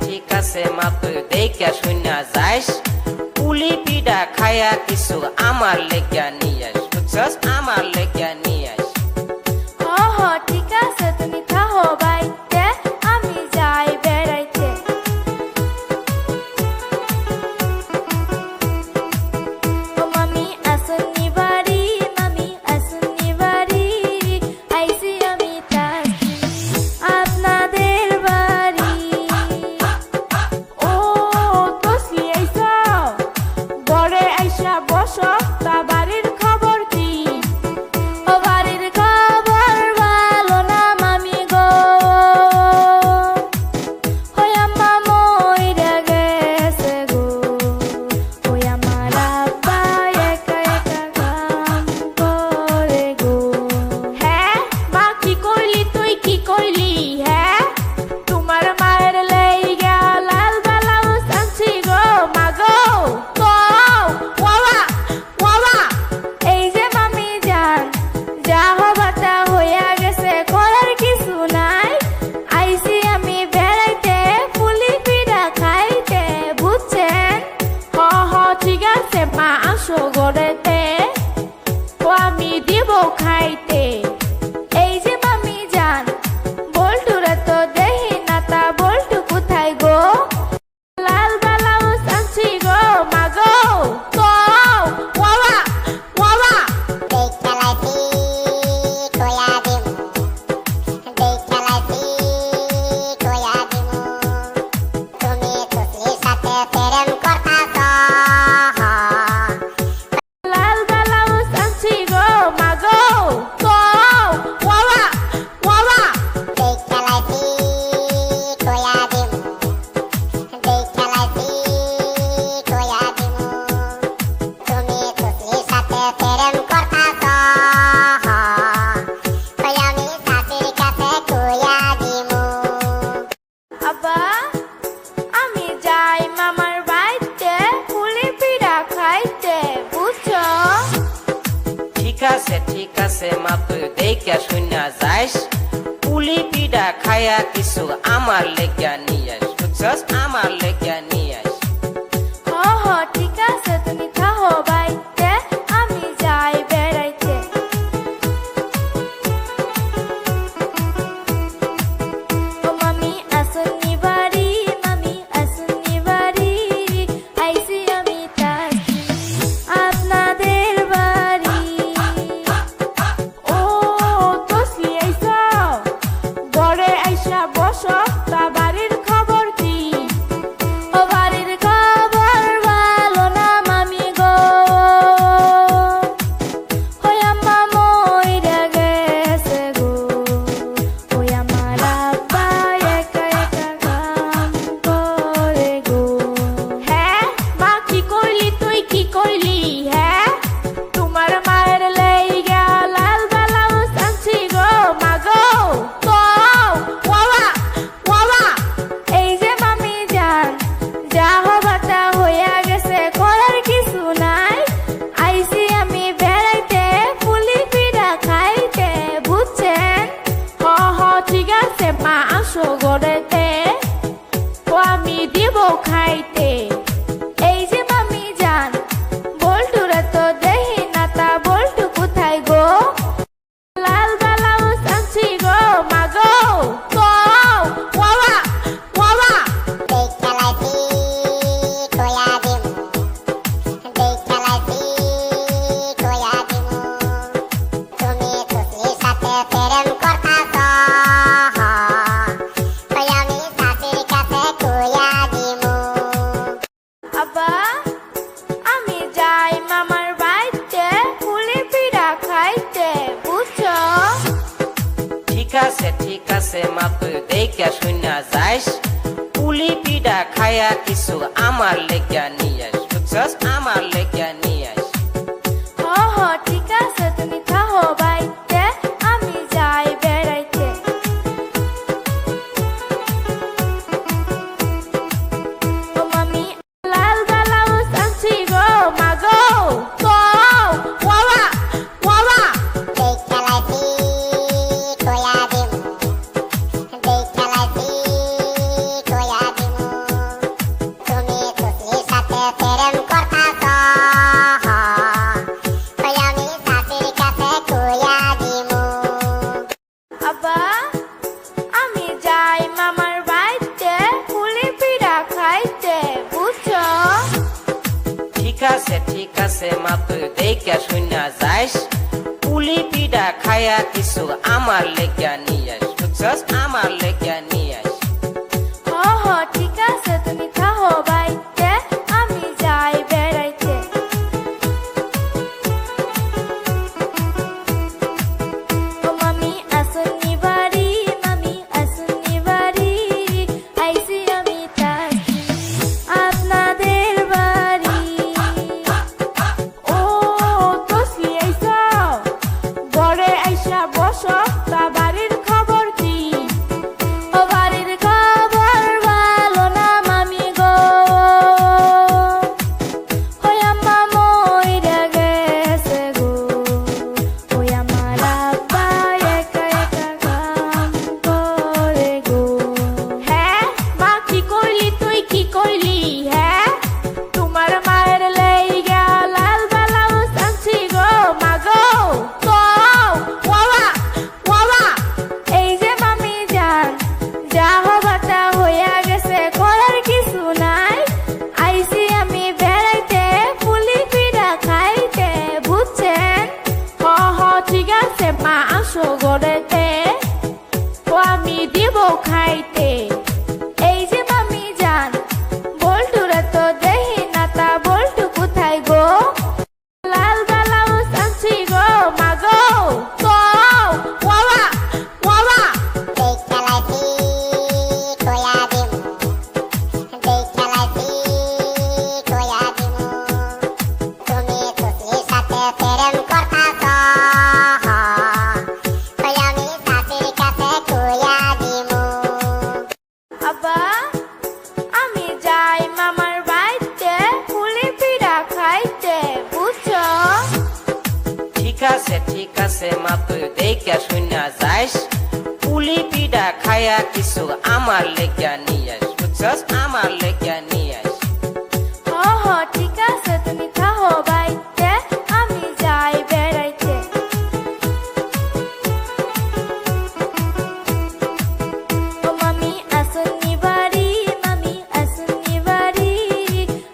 ঠিক আছে মা তুই দেখা শুনা যাইস পুলি পিঠা খায়া কিছু আমার লেগা নিয়ে আস বুঝছস আমার লেগা নিয়ে আস ঠিক আছে তুমি থাকো বাইতে আমি যাই বেড়াইতে ও মামি আসুনি বাড়ি মামি আসুনি বাড়ি আইসি আমি তাসি আপনাদের বাড়ি ও তসলি আইসা ঘরে আইসা বসো তা বাড়ির খবর কি ও বাড়ির খবর ভালো না মামি গো ওই আম্মা মইরা গেছে গো ওই আমার আব্বা একা একা কাম করে গো হ্যাঁ মা কি করলি তুই কি করলি হ্যাঁ তোমার মায়ের লাইগা লাল ব্লাউজ আনছি গো মা গো এই যে মামি যান যা হবাটা হইয়া গেছে করার কিছু নাই আইসি আমি বেড়াইতে পুলি পিঠা খাইতে বুঝছেন ঠিক আছে মা আসো ঘরেতে ও আমি দিব খাইতে এই যে মামি যান বল্টুরা তো দেহি না তা বল্টু কোথায় গো লাল ব্লাউজ আনছি গো মা গো লাল ব্লাউজ আনছি গো মা গো আব্বা আমি যাই মামার বাড়িতে পুলি পিঠা খাইতে বুঝছো ঠিক আছে মা তুই দেখা শুনা যাইস পুলি পিঠা খায়া কিছু আমার লেগা নিয়ে আস বুঝছস আমার লেগা নিয়ে আস ঠিক আছে তুমি থাকো বাইতে আমি যাই বেড়াইতে ও মামি আসুনি বাড়ি মামি আসুনি বাড়ি আইসি আমি তাসি আপনাদের বাড়ি ও তসলি আইসা ঘরে আইসা বসো তা বাড়ির খবর কি ও বাড়ির খবর ভালো না মামি গো ওই আম্মা মইরা গেছে গো ওই আমার আব্বা একা একা কাম করে গো হ্যাঁ মা কি করলি তুই কি করলি হ্যাঁ তোমার মায়ের লাইগা লাল ব্লাউজ আনছি গো মা গো এই যে মামি যান যা হবাটা হইয়া গেছে করার কিছু নাই আইসি আমি বেড়াইতে পুলি পিঠা খাইতে বুঝছেন ঠিক আছে মা আসো ঘরেতে ও আমি দিব খাইতে এই যে মামি যান বল্টুরা তো দেহি না তা বল্টু কোথায় গো লাল ব্লাউজ আনছি গো মা গো আব্বা আমি যাই মামার বাড়িতে পুলি পিঠা খাইতে বুঝছো ঠিক আছে মা তুই দেখা শুনা যাইস পুলি পিঠা খায়া কিছু আমার লেগা নিয়ে আস বুঝছস আমার লেগা নিয়ে আস ঠিক আছে তুমি থাকো বাইতে আমি যাই বেড়াইতে ও মামি লাল ব্লাউজ আনছি গো মা গো আছে মাপ দেখা শুনা যাইস পুলি পিঠা খায়া কিছু আমার লেগা নিয়ে আস বুঝছস আমার লেগা নিয়ে আস হ হ ঠিক আছে তুমি থাকো বাইতে আমি যাই বেড়াইতে ও মামি আসুনি বাড়ি মামি আসুনি বাড়ি আইসি আমি তাকি আপনাদের বাড়ি ও তসলি আইসা ঘরে আইসা বসো তা বাড়ির খবর কি ও বাড়ির খবর ভালো না মামি গো ওই আম্মা মইরা গেছে গো ওই আমার আব্বা একা একা কাম করে গো হ্যাঁ মা কি করলি তুই কি করলি হ্যাঁ তোমার মায়ের লেইগা লাল ব্লাউজ আনছি গো মা গো তো ওয়াওয়া ওয়াওয়া এই যে মামি যান যা হবাটা হইয়া গেছে করার কিছু নাই আইসি আমি বেড়াইতে পুলি পিঠা খাইতে বুঝছেন হ হ ঠিক আছে মা আসো ঘরেতে ও আমি দিব খাইতে এই যে মামি যান বল্টুরে তো দেহি না তা বল্টু কোথায় গো লাল ব্লাউজ আনছি গো মা গো তো ওয়াওয়া ওয়াওয়া দেখালাইছি কয়া দিমু দেখালাইছি কয়া দিমু তুমি তুসলির সাথে প্রেম করতাছ কই আমি শাশুড়ির কাছে কয়া দিমু আব্বা আমি যাই মামার বাড়িতে পুলি পিঠা খাইতে বুঝছো ঠিক আছে মাপ দেখা শুনা যাইস পুলি পিঠা খায়া কিছু আমার লেগা নিয়ে আস বুঝছস আমার লেগা নিয়ে আস হ হ ঠিক আছে তুমি থাকো বাইতে আমি যাই বেড়াইতে ও মামি আসুনি বাড়ি মামি আসুনি বাড়ি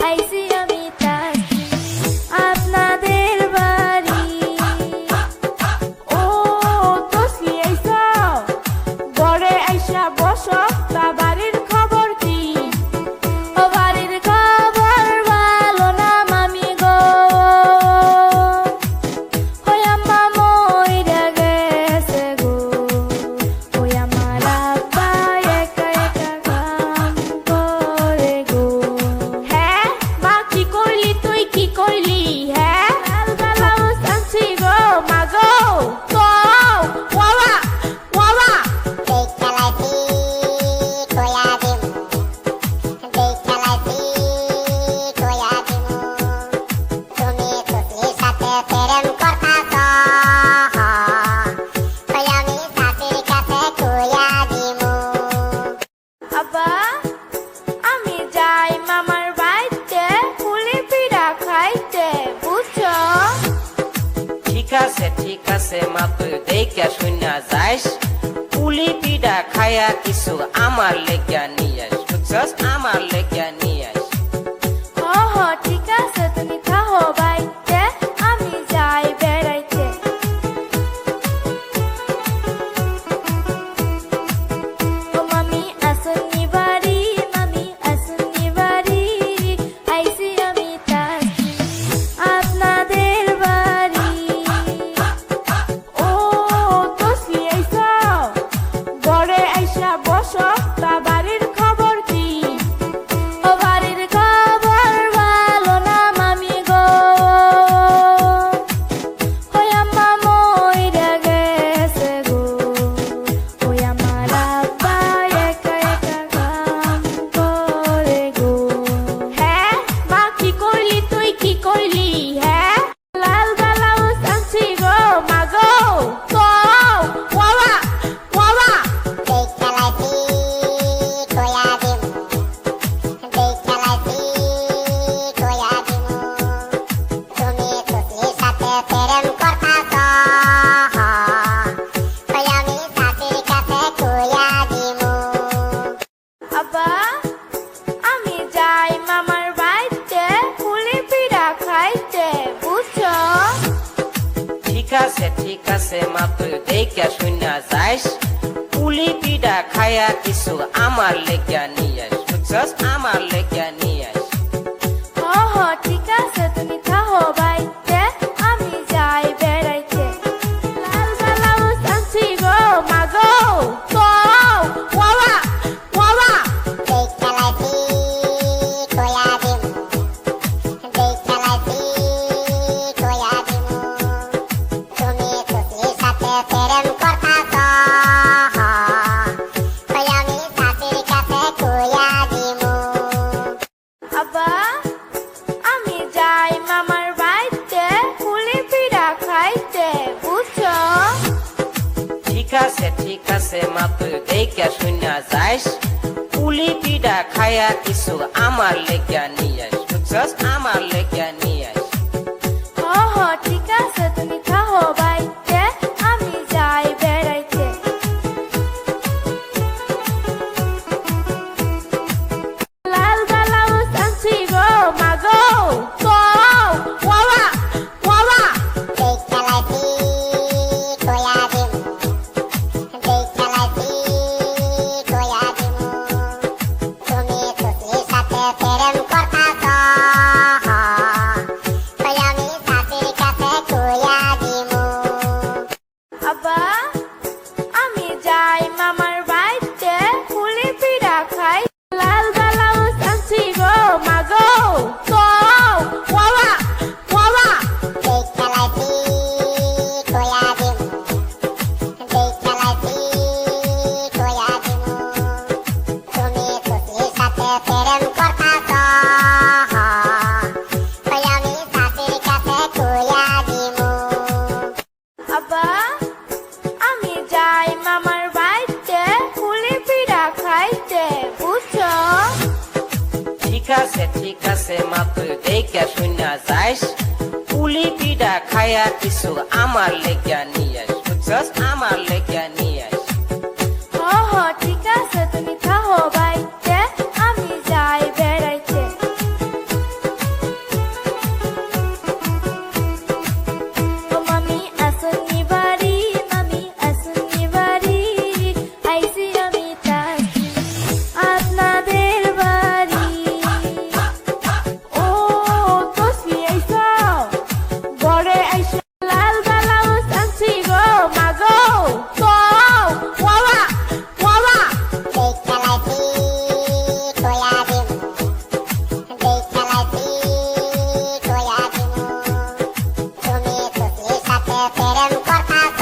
আইসি আমি তাকি আপনাদের বাড়ি ও তসলি আইসা ঘরে আইসা বসো তা বাড়ির খবর কি ও বাড়ির খবর ভালো না মামি গো ওই আম্মা মইরা গেছে গো ওই আমার আব্বা একা একা কাম করে গো হ্যাঁ মা কি করলি তুই কি করলি হ্যাঁ লাল ব্লাউজ আনছি গো মা গো তো ওয়াওয়া ওয়াওয়া দেখালাইছি কয়া দিমু দেখালাইছি কয়া দিমু তুমি তুসলির সাথে প্রেম করতাছ কই আমি শাশুড়ির কাছে কয়া দিমু আব্বা আমি যাই মামার বাড়িতে পুলি পিঠা খাইতে বুঝছো ঠিক আছে মাপ দেখা শুনা যাইস পুলি পিঠা খায়া কিছু আমার লেগা নিয়ে আস বুঝছস আমার লেগা নিয়ে আস হ হ ঠিক আছে তুমি থাকো বাইতে আমি যাই বেড়াইতে ও মামি আসুনি বাড়ি মামি আসুনি বাড়ি আইসি আমি তাকি আপনাদের বাড়ি ও তসলি আইসা ঘরে আইসা বসো তা বাড়ির খবর কি ও বাড়ির খবর ভালো না ঠিক আছে মাপ দেখা শুনা যাইস পুলি পিঠা খায়া কিছু আমার লেগা নিয়ে আস বুঝছস আমার লেগা নিয়ে আস হ হ ঠিক আছে তুমি থাকো বাইতে আমি যাই বেড়াইতে লাল ব্লাউজ আনছি গো মাগো কও ওয়া ওয়া দেখা লাইছি কয়া দিমু দেখা লাইছি কয়া দিমু তুমি খুশির সাথে প্রেম করতাছ ওই আমি শাশুড়ির কাছে কয়া দিমু আব্বা আমি যাই মামার বাড়িতে পুলি পিঠা খাইতে বুঝছো ঠিক আছে মাপ দেখা শুনা যাইস পুলি পিঠা খায়া কিছু আমার লেগা নিয়ে আস বুঝছস আমার লেগা নিয়ে আস হ হ ঠিক আছে তুমি থাকো বাইতে আমি যাই বেড়াইতে লাল ব্লাউজ আনছি গো মাগো কও ওয়া ওয়া দেখা লাইছি কয়া দিমু দেখা লাইছি কয়া দিমু তুমি খুশির সাথে প্রেম করতাছ ওই আমি শাশুড়ির কাছে কয়া দিমু আব্বা আমি যাই মামার বাড়িতে পুলি পিঠা খাই লাল ব্লাউজ আনছি গো মাগো কও ওয়া ওয়া দেখা লাইছি কয়া দিমু দেখা লাইছি কয়া দিমু তুমি খুশির সাথে প্রেম করতাছ ওই আমি শাশুড়ির কাছে কয়া দিমু আব্বা আমি যাই মামার বাড়িতে পুলি পিঠা খাইতে বুঝছো ঠিক আছে মাপ দেখা শুনা যাইস পুলি পিঠা খায়া কিছু আমার লেগা নিয়ে আস বুঝছস আমার লেগা নিয়ে আস হ হ ঠিক আছে তুমি থাকো বাইতে আমি যাই বেড়াইতে ও মামি আসনি বাড়ি মামি আসনি বাড়ি আইসি আমি তাকি আপনাদের বাড়ি ও তোসি আইসা ঘরে আইসা লাল ব্লাউজ আনছি গো মাগো কও ওয়া ওয়া দেখা লাইছি কয়া দিমু দেখা লাইছি কয়া দিমু তুমি খুশির সাথে প্রেম করতাছ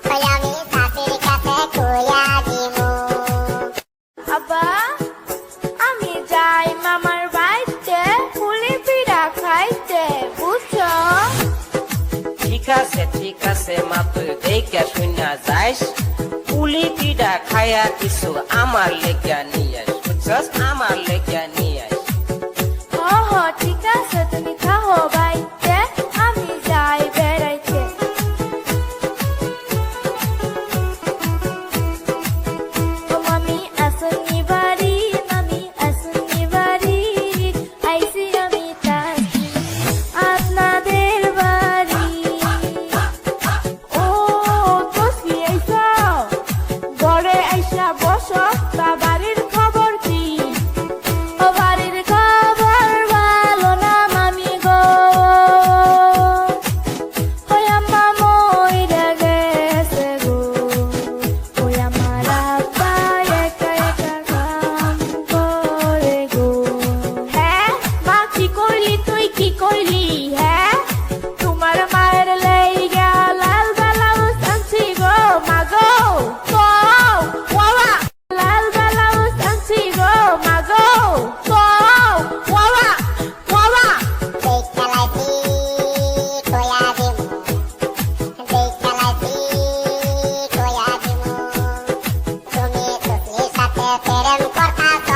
ওই আমি শাশুড়ির কাছে কয়া দিমু আব্বা আমি যাই মামার বাড়িতে পুলি পিঠা খাইতে বুঝছো ঠিক আছে মাপ দেখা শুনা যাইস পুলি পিঠা খায়া কিছু আমার লেগা নিয়ে আস বুঝছস আমার লেগা নিয়ে আস হ হ ঠিক আছে তুমি থাকো বাইতে আমি যাই বেড়াইতে ও মামি আসনি বাড়ি মামি আসনি বাড়ি আইসি আমি তাকি আপনাদের বাড়ি ও তোসি আইসা ঘরে আইসা বসো তা বাড়ির খবর কি ও বাড়ির খবর ভালো না মামি গো ওই আম্মা মইরা গেছে গো ওই আমার আব্বা একা একা কাম করে গো হ্যাঁ মা কি করলি তুই কি করলি হ্যাঁ তোমার মায়ের লাইগা লাল ব্লাউজ আনছি গো মাগো কও ওয়া লাল ব্লাউজ আনছি গো মাগো কও ওয়া ওয়া দেখা লাইছি কয়া দিমু দেখা লাইছি কয়া দিমু তুমি খুশির সাথে প্রেম করতাছ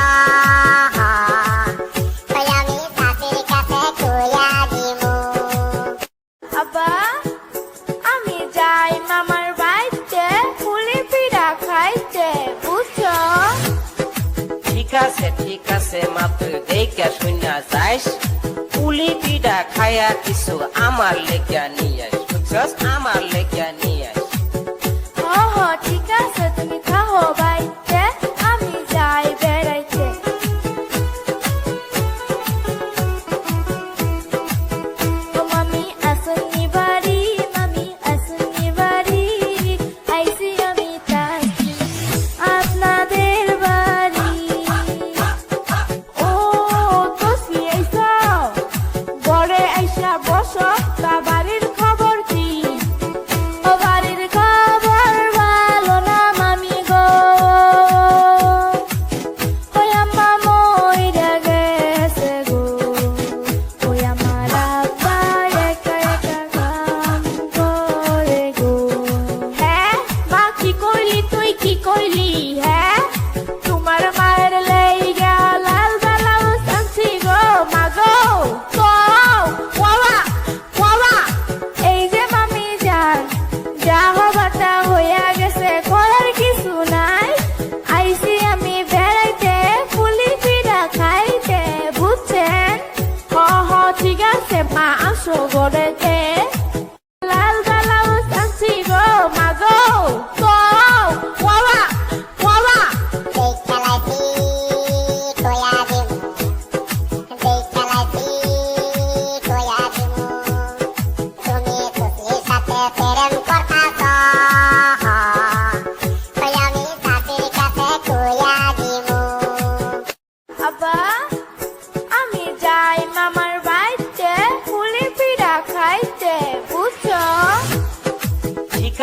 ওই আমি শাশুড়ির কাছে কয়া দিমু আব্বা আমি যাই মামার বাড়িতে পুলি পিঠা খাইতে বুঝছো ঠিক আছে মাপ দেখা শুনা যাইস পুলি পুলি পিঠা খায়া কিছু আমার লেগা নিয়ে আস বুঝছস আমার লেগা নিয়ে আস ঠিক আছে তুমি খাও বাইতে আমি যাই বেড়াইতে ও মামি আসনি বাড়ি মামি আসনি বাড়ি আইসি আমি তাই আপনাদের বাড়ি ও তোসি আইসা ঘরে আইসা বসো তা বাড়ির খবর কি ও বাড়ির খবর ভালো না মামি গো ওই আম্মা মইরা গেছে গো ওই আমার আব্বা একা একা কাম করে গো হ্যাঁ মা কি কইলি তুই কি কইলি হ্যাঁ তোমার মায়ের লেইগা লাল ব্লাউজ আনছি গো মা গো এই যে মামি যান যা হবাটা হইয়া গেছে করার কিছু নাই আইসি আমি বেড়াইতে পুলি পিঠা খাইতে বুঝছেন হ ঠিক আছে মা আসো ঘরেতে লাল ব্লাউজ আনছি গো মা গো আব্বা আমি যাই মামার বাড়িতে পুলি পিঠা খাইতে বুঝছো ঠিক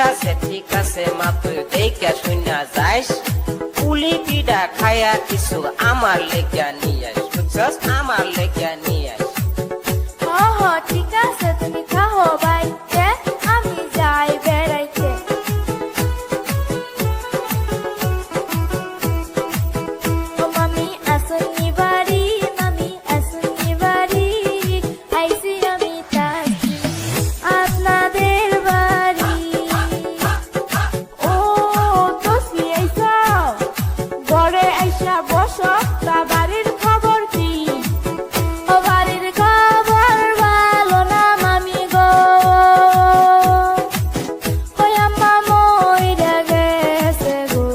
আছে মা তুই দেখা শুনা যাইস পুলি পিঠা খায়া কিছু আমার লেগা নিয়ে আস বুঝছস আমার লেগা নিয়ে আস ঠিক আছে তুমি খাও বাইতে আমি যাই বেড়াইতে ও মামি আসনি বাড়ি মামি আসনি বাড়ি আইসি আমি তাই আপনাদের বাড়ি ও তোসি আইসা ঘরে আইসা বসো তা বাড়ির খবর কি ও বাড়ির খবর ভালো না মামি গো ওই আম্মা মইরা গেছে গো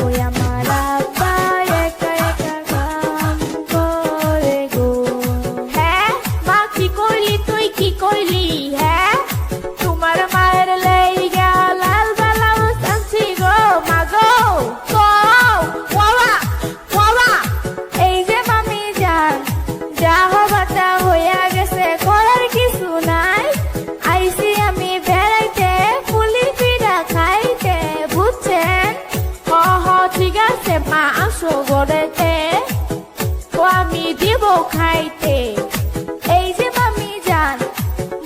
ওই আমার আব্বা একা একা কাম করে গো হ্যাঁ মা কি কইলি তুই কি কইলি হ্যাঁ তোমার মায়ের লেইগা লাল ব্লাউজ আনছি গো মা গো এই যে মামি যান যা হবাটা হইয়া গেছে করার কিছু নাই আইসি আমি বেড়াইতে পুলি পিঠা খাইতে বুঝছেন হ ঠিক আছে মা আসো ঘরেতে ও আমি দিব খাইতে এই যে মামি যান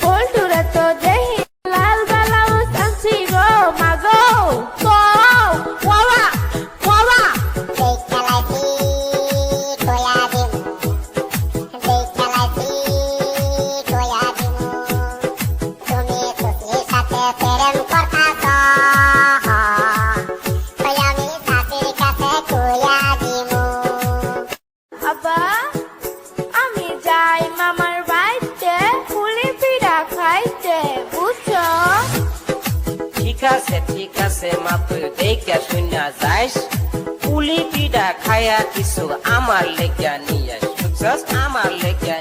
বল্টুরা তো দেখি লাল ব্লাউজ আনছি গো মা গো আব্বা আমি যাই মামার বাড়িতে পুলি পিঠা খাইতে বুঝছো ঠিক আছে মা তুই দেখা শুনা যাইস পুলি পিঠা খায়া কিছু আমার লেগা নিয়ে আস বুঝছস আমার লেগা